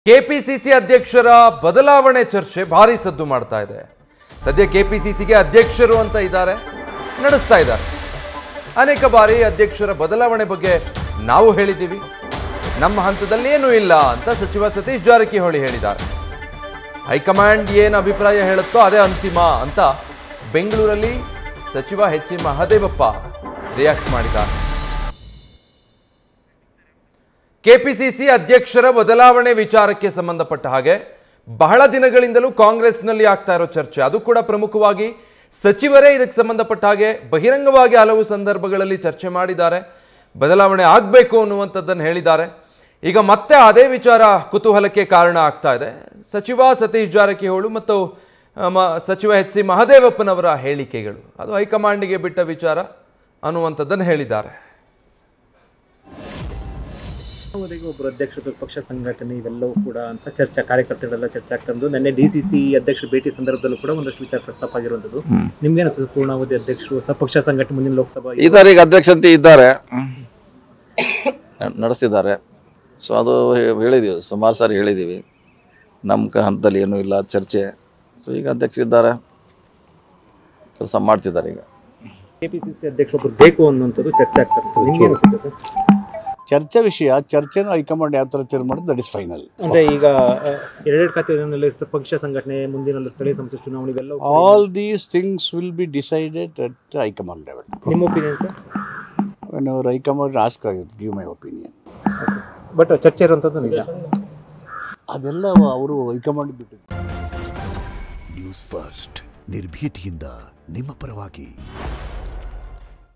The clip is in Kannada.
ಕೆಪಿಸಿಸಿ ಅಧ್ಯಕ್ಷರ ಬದಲಾವಣೆ ಚರ್ಚೆ ಭಾರಿ ಸದ್ದು ಮಾಡ್ತಾ ಇದೆ. ಸದ್ಯ ಕೆಪಿಸಿಸಿಗೆ ಅಧ್ಯಕ್ಷರು ಅಂತ ಇದ್ದಾರೆ, ನಡೆಸ್ತಾ ಇದ್ದಾರೆ. ಅನೇಕ ಬಾರಿ ಅಧ್ಯಕ್ಷರ ಬದಲಾವಣೆ ಬಗ್ಗೆ ನಾವು ಹೇಳಿದ್ದೀವಿ. ನಮ್ಮ ಹಂತದಲ್ಲಿ ಏನೂ ಇಲ್ಲ ಅಂತ ಸಚಿವ ಸತೀಶ್ ಜಾರಕಿಹೊಳಿ ಹೇಳಿದ್ದಾರೆ. ಹೈಕಮಾಂಡ್ ಏನು ಅಭಿಪ್ರಾಯ ಹೇಳುತ್ತೋ ಅದೇ ಅಂತಿಮ ಅಂತ ಬೆಂಗಳೂರಲ್ಲಿ ಸಚಿವ ಎಚ್ ಸಿ ಮಹದೇವಪ್ಪ ರಿಯಾಕ್ಟ್ ಮಾಡಿದ್ದಾರೆ. ಕೆಪಿಸಿಸಿ ಅಧ್ಯಕ್ಷರ ಬದಲಾವಣೆ ವಿಚಾರಕ್ಕೆ ಸಂಬಂಧಪಟ್ಟ ಹಾಗೆ ಬಹಳ ದಿನಗಳಿಂದಲೂ ಕಾಂಗ್ರೆಸ್ನಲ್ಲಿ ಆಗ್ತಾ ಇರೋ ಚರ್ಚೆ, ಅದು ಕೂಡ ಪ್ರಮುಖವಾಗಿ ಸಚಿವರೇ ಇದಕ್ಕೆ ಸಂಬಂಧಪಟ್ಟ ಹಾಗೆ ಬಹಿರಂಗವಾಗಿ ಹಲವು ಸಂದರ್ಭಗಳಲ್ಲಿ ಚರ್ಚೆ ಮಾಡಿದ್ದಾರೆ. ಬದಲಾವಣೆ ಆಗಬೇಕು ಅನ್ನುವಂಥದ್ದನ್ನು ಹೇಳಿದ್ದಾರೆ. ಈಗ ಮತ್ತೆ ಅದೇ ವಿಚಾರ ಕುತೂಹಲಕ್ಕೆ ಕಾರಣ ಆಗ್ತಾ ಇದೆ. ಸಚಿವ ಸತೀಶ್ ಜಾರಕಿಹೊಳಿ ಮತ್ತು ಸಚಿವ ಎಚ್ ಸಿ ಮಹದೇವಪ್ಪನವರ ಹೇಳಿಕೆಗಳು, ಅದು ಹೈಕಮಾಂಡ್ಗೆ ಬಿಟ್ಟ ವಿಚಾರ ಅನ್ನುವಂಥದ್ದನ್ನು ಹೇಳಿದ್ದಾರೆ. ಒಬ್ಬರು ಅಧ್ಯಕ್ಷರು, ಪಕ್ಷ ಸಂಘಟನೆ ಇವೆಲ್ಲವೂ ಕೂಡ ಅಂತ ಚರ್ಚೆ, ಕಾರ್ಯಕರ್ತರೆಲ್ಲ ಚರ್ಚೆ ಆಗ್ತಂದು ನಿನ್ನೆ ಡಿಸಿಸಿ ಅಧ್ಯಕ್ಷರ ಭೇಟಿ ಸಂದರ್ಭದಲ್ಲೂ ಕೂಡ ಒಂದಷ್ಟು ವಿಚಾರ ಪ್ರಸ್ತಾಪ ಆಗಿರುವಂಥದ್ದು. ನಿಮ್ಗೆ ಅನಿಸುತ್ತೆ ಪೂರ್ಣಾವಧಿ ಅಧ್ಯಕ್ಷರು ಪಕ್ಷ ಸಂಘಟನೆ ಮುಂದಿನ ಲೋಕಸಭಾ ಇದ್ದಾರೆ, ಈಗ ಅಧ್ಯಕ್ಷಂತೆ ಇದ್ದಾರೆ, ನಡೆಸ್ತಿದ್ದಾರೆ. ಸೊ ಅದು ಹೇಳಿದ್ದೀವಿ, ಸುಮಾರು ಸಾರಿ ಹೇಳಿದ್ದೀವಿ. ನಮ್ಮ ಹಂತದಲ್ಲಿ ಏನೂ ಇಲ್ಲ ಚರ್ಚೆ. ಸೊ ಈಗ ಅಧ್ಯಕ್ಷರಿದ್ದಾರೆ, ಕೆಲಸ ಮಾಡ್ತಿದ್ದಾರೆ. ಈಗ ಕೆಪಿಸಿಸಿ ಅಧ್ಯಕ್ಷರು ಬೇಕು ಅನ್ನುವಂಥದ್ದು ಚರ್ಚೆ ಆಗ್ತಾ ಇರ್ತದೆ. ನಿಮ್ಗೆ ಅನಿಸುತ್ತೆ ಸರ್? ಚರ್ಚೆ ವಿಷಯ, ಚರ್ಚೆನ ಹೈಕಮಾಂಡ್ ಯಾವ ಥರ ತೀರ್ಮಾನ ದಟ್ ಇಸ್ ಫೈನಲ್. ಅಂದರೆ ಈಗ ಎರಡೆರಡು ಖಾತೆಗಳಲ್ಲಿ ಪಕ್ಷ ಸಂಘಟನೆ, ಮುಂದಿನ ಸ್ಥಳೀಯ ಸಂಸ್ಥೆ ಚುನಾವಣೆ ಇವೆಲ್ಲ all these things will be decided at high command level. ನಿಮ್ಮ opinion sir? When our high command ask give my opinion. But ಚರ್ಚೆ ಇರುವಂಥದ್ದು ನಿಜ, ಅದೆಲ್ಲ ಅವರು ಹೈಕಮಾಂಡ್ ಬಿಟ್ಟು. ನ್ಯೂಸ್ ಫಸ್ಟ್ ನಿರ್ಭೀತಿಯಿಂದ ನಿಮ್ಮ ಪರವಾಗಿ.